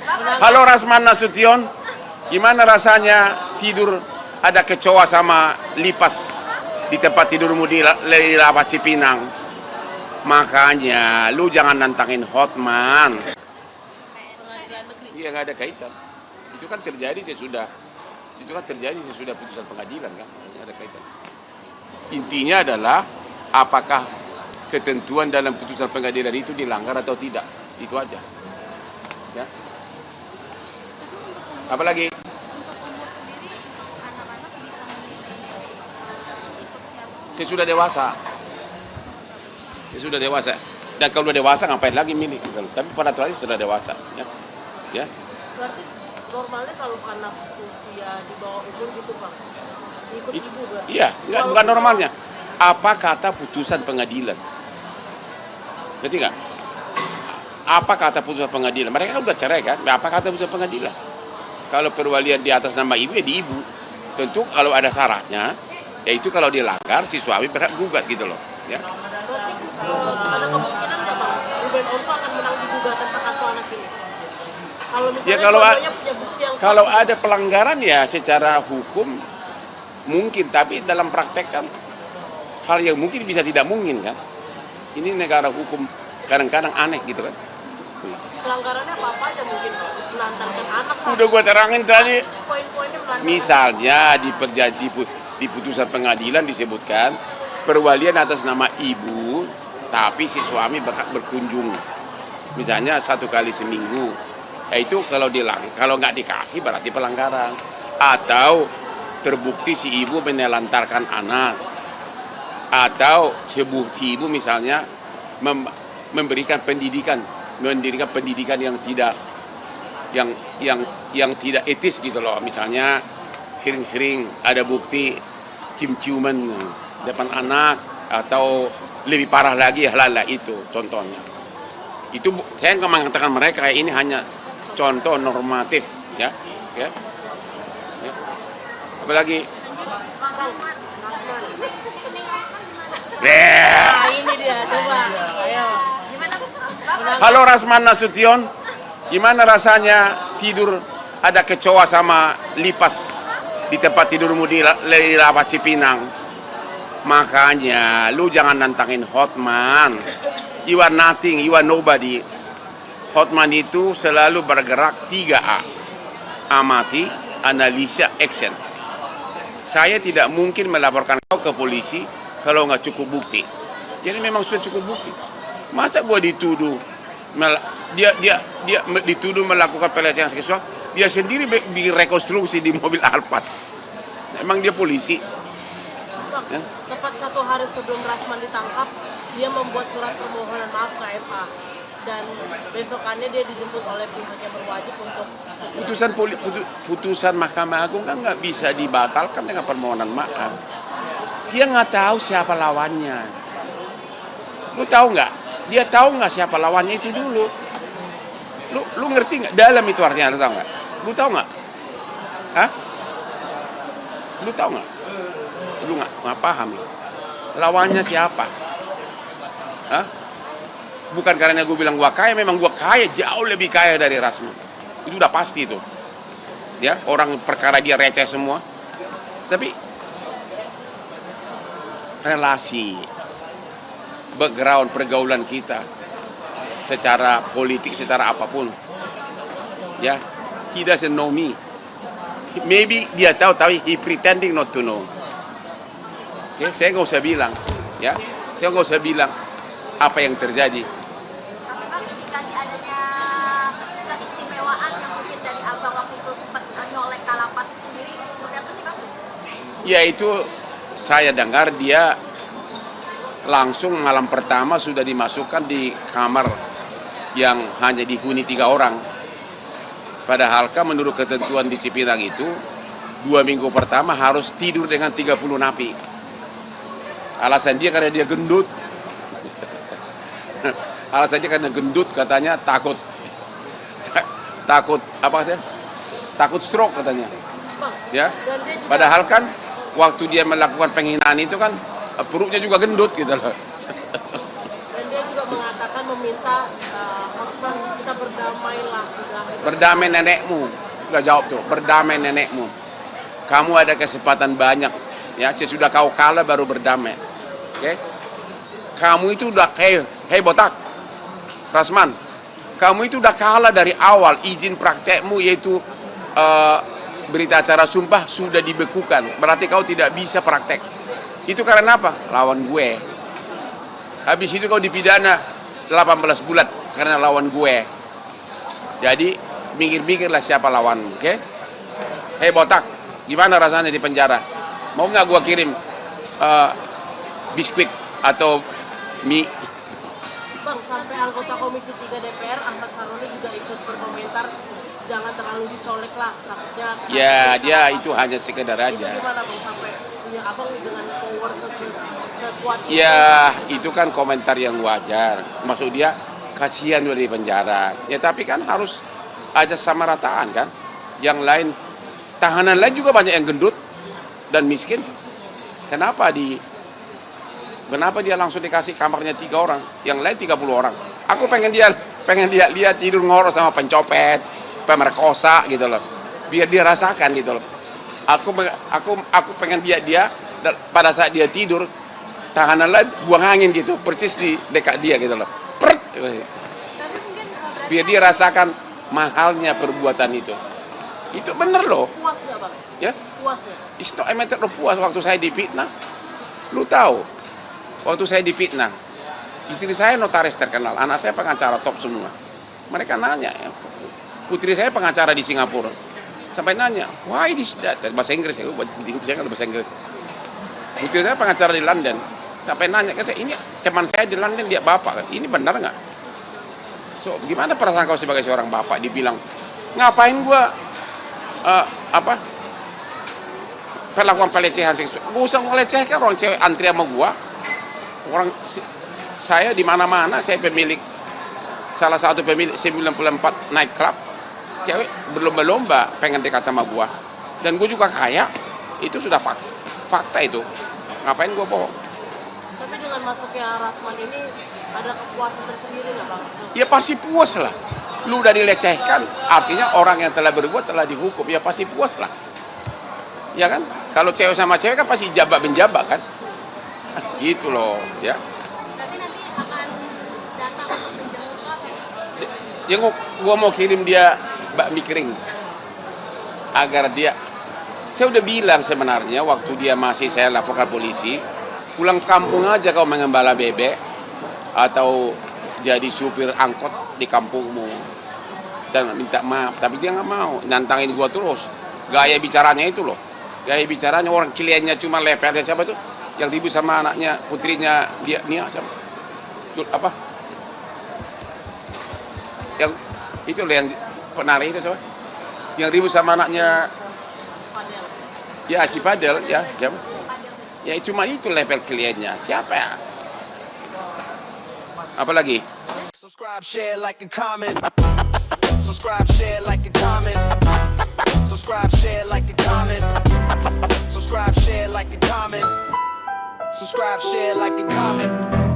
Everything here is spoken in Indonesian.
Halo Rasman Nasution, gimana rasanya tidur ada kecoa sama lipas di tempat tidurmu di Lapas Cipinang? Makanya lu jangan nantangin Hotman. Iya, nggak ada kaitan. Itu kan terjadi sesudah putusan pengadilan kan, nggak ada kaitan. Intinya adalah apakah ketentuan dalam putusan pengadilan itu dilanggar atau tidak, itu aja. Ya. Apalagi saya sudah dewasa, dan kalau udah dewasa ngapain lagi milih? Tapi pada terakhir sudah dewasa, ya. Berarti normalnya kalau anak usia di bawah umur gitu Pak, ikut ibu berarti? Iya, bukan normalnya. Apa kata putusan pengadilan? Berarti nggak? Apa kata putusan pengadilan? Mereka kan udah cerai kan? Apa kata putusan pengadilan? Kalau perwalian di atas nama ibu ya di ibu. Tentu kalau ada syaratnya, yaitu kalau dilanggar si suami berhak gugat gitu loh. Ya. Ada kemungkinan nggak Pak, Ruben Onsu akan menang di gugatan hak asuh anak ini? Kalau misalnya Ya, punya bukti yang kalau ada pelanggaran ya secara hukum mungkin, tapi dalam praktek kan hal yang mungkin bisa tidak mungkin kan. Ini negara hukum kadang-kadang aneh gitu kan. pelanggarannya apa aja mungkin Pak? Melantarkan anak Pak. Udah gua terangin tadi. Poin-poinnya melantarkan. Misalnya di putusan pengadilan disebutkan perwalian atas nama ibu, tapi si suami berhak berkunjung. Misalnya 1 kali seminggu. Itu kalau nggak dikasih berarti pelanggaran. Atau terbukti si ibu menelantarkan anak. Atau si ibu misalnya mendirikan pendidikan yang tidak etis gitu loh. Misalnya sering-sering ada bukti cium-ciuman depan anak, atau lebih parah lagi hal-hal itu contohnya. Itu saya nggak mengatakan mereka ini hanya contoh normatif, ya. Apalagi Ini dia, coba. Ayo. halo Rasman Nasution, gimana rasanya tidur ada kecoa sama lipas di tempat tidurmu di Lapas Cipinang? Makanya lu jangan nantangin Hotman. You are nothing, you are nobody. Hotman itu selalu bergerak 3A. Amati, analisa, action. Saya tidak mungkin melaporkan kau ke polisi kalau nggak cukup bukti. Jadi memang sudah cukup bukti. Masa gua dituduh dia dituduh melakukan pelecehan seksual, dia sendiri direkonstruksi di mobil Alphard. Emang dia polisi? Ya? Tepat 1 hari sebelum Rasman ditangkap, dia membuat surat permohonan maaf ke MA, dan besokannya dia dijemput oleh pihak yang berwajib untuk putusan Mahkamah Agung kan nggak bisa dibatalkan dengan permohonan maaf. Dia nggak tahu siapa lawannya. Lu tahu nggak? Dia tahu nggak siapa lawannya itu dulu? Lu ngerti nggak dalam itu artinya? Lu tahu nggak? Lu tahu nggak? Hah? Lu tahu nggak? Lu nggak paham. Lawannya siapa? Hah? Bukan karena gue bilang gua kaya, memang gua kaya, jauh lebih kaya dari Rasman. Itu udah pasti itu. Ya, orang perkara dia receh semua. Tapi relasi, background pergaulan kita secara politik, secara apapun, ya, he doesn't know me. Maybe dia tahu, tapi he pretending not to know. Ya, saya nggak usah bilang, ya, saya nggak usah bilang apa yang terjadi. Apakah indikasi adanya keistimewaan yang mungkin dari abang waktu itu sempat nyolek Kalapas sendiri, seperti apa sih Bang? Ya, itu saya dengar dia langsung malam pertama sudah dimasukkan di kamar yang hanya dihuni 3 orang. Padahal kan menurut ketentuan di Cipinang itu 2 minggu pertama harus tidur dengan 30 napi. Alasan dia karena dia gendut. Alasan dia karena gendut, katanya takut apa dia? Takut stroke katanya. Ya. Padahal kan waktu dia melakukan penghinaan itu kan perutnya juga gendut gitu loh. Dan dia juga mengatakan meminta Hotman kita berdamailah sudah. Berdamai nenekmu. Udah jawab tuh, berdamai nenekmu. Kamu ada kesempatan banyak. Ya, sesudah kau kalah baru berdamai. Oke? Kamu itu udah, hei botak, Rasman, kamu itu udah kalah dari awal. Izin praktekmu yaitu berita acara sumpah sudah dibekukan. Berarti kau tidak bisa praktek. Itu karena apa? Lawan gue. Habis itu kau dipidana 18 bulan karena lawan gue. Jadi mikir-mikirlah siapa lawanmu, oke? Hei botak, gimana rasanya di penjara? Mau nggak gua kirim biskuit atau mie? Bang, sampai anggota Komisi 3 DPR Ahmad Saroni juga ikut berkomentar, jangan terlalu dicolek lah sakitnya. Ya, dia itu hanya sekedar Itu aja. gimana Bang, sampai punya abang dengan power sekuat itu? Ya, itu kan komentar yang wajar. Maksud dia kasihan udah di penjara. Ya, tapi kan harus aja sama rataan kan. Yang lain, tahanan lain juga banyak yang gendut dan miskin. Kenapa dia langsung dikasih kamarnya 3 orang, yang lain 30 orang. Aku pengen dia lihat tidur ngorok sama pencopet, pemerkosa gitu loh. Biar dia rasakan gitu loh. Aku pengen dia pada saat dia tidur, tahanan lain buang angin gitu, percis di dekat dia gitu loh. Prrrt. Biar dia rasakan mahalnya perbuatan itu. Itu bener loh. Puas nggak Bang? Ya, Puas ya? it's not a matter of puas. Waktu saya dipitnah, lu tahu, waktu saya dipitnah, istri saya notaris terkenal, anak saya pengacara top semua. Mereka nanya, ya, putri saya pengacara di Singapura, sampai nanya, why this that? Bahasa Inggris ya, saya kan bahasa Inggris. Putri saya pengacara di London, sampai nanya ke saya, ini teman saya di London, dia bapak, kan? Ini benar nggak? So, gimana perasaan kau sebagai seorang bapak? Dibilang, ngapain gua perlakuan pelecehan seksual? Gak usah melecehkan orang cewek antri sama gua. Saya di mana-mana, saya salah satu pemilik 94 night club. Cewek berlomba-lomba pengen dekat sama gua. Dan gua juga kaya. Itu sudah fakta itu. Ngapain gua bohong? Tapi dengan masuknya Rasman ini ada kepuasan tersendiri nggak Bang? Ya pasti puas lah. Lu udah dilecehkan, artinya orang yang telah berbuat telah dihukum. Ya pasti puas lah. Ya kan? Kalau cewek sama cewek kan pasti jabak-menjabak kan? Gitu loh, ya. Berarti nanti akan datang untuk menjenguk. Jenguk, gua mau kirim dia bakmi kering. Agar dia, saya udah bilang sebenarnya waktu dia masih saya laporkan polisi, pulang kampung aja kau mengembala bebek atau jadi supir angkot di kampungmu dan minta maaf. Tapi dia nggak mau, nantangin gua terus. Gaya bicaranya itu loh, gaya bicaranya orang kliennya cuma levelnya siapa tuh yang ribut sama anaknya, putrinya dia Nia siapa? Apa? Yang itu loh yang penari itu siapa? Yang ribut sama anaknya Padel. ya si Padel ya siapa? Ya cuma itu level kliennya. Siapa ya? Apa lagi? Subscribe, share, like, and comment. Subscribe, share, like, and comment. Subscribe, share, like, and comment. Subscribe, share, like, and comment. Subscribe, share, like, and comment.